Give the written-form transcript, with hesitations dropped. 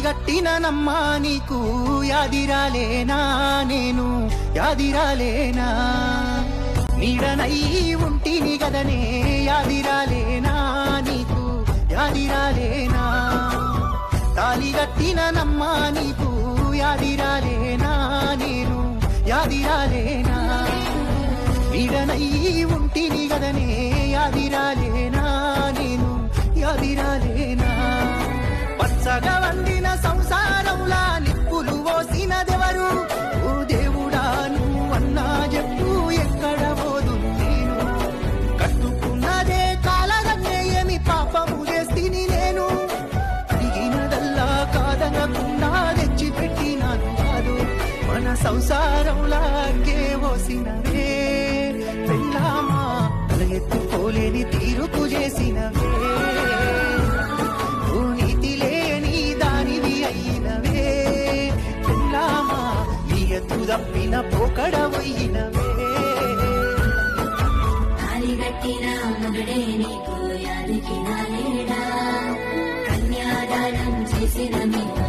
తాలిగట్టిననమ్మా నీకు యాదిరాలేనా నేను యాదిరాలేనా నీడనై ఉంటిని గదనే యాదిరాలేనా నీకు యాదిరాలేనా తాలిగట్టిననమ్మా నీకు యాదిరాలేనా నేను యాదిరాలేనా నీడనై ఉంటిని గదనే యాదిరాలేనా నేను యాదిరాలేనా పచ్చగా వండిన సంసారంలా నిప్పులు పోసినదెవరు ఓ దేవుడా నువ్వన్నా చెప్పు ఎక్కడ పోదు నేను కట్టుకున్నదే కాలగన్నే ఏమి పాపము చేస్తిని నేను అడిగినదల్లా కాదనకుండా తెచ్చి పెట్టినాను కాదు మన సంసారంలా అగ్గే పోసినవే పెళ్ళామా తల ఎత్తుకోలేని తీరుకు చేసినవే తప్పిన పోకడవయ్యినవే తాలిగట్టిన మొగడే నీకు యాదికి రాలేడా కన్యాదానం చేసిన మీకు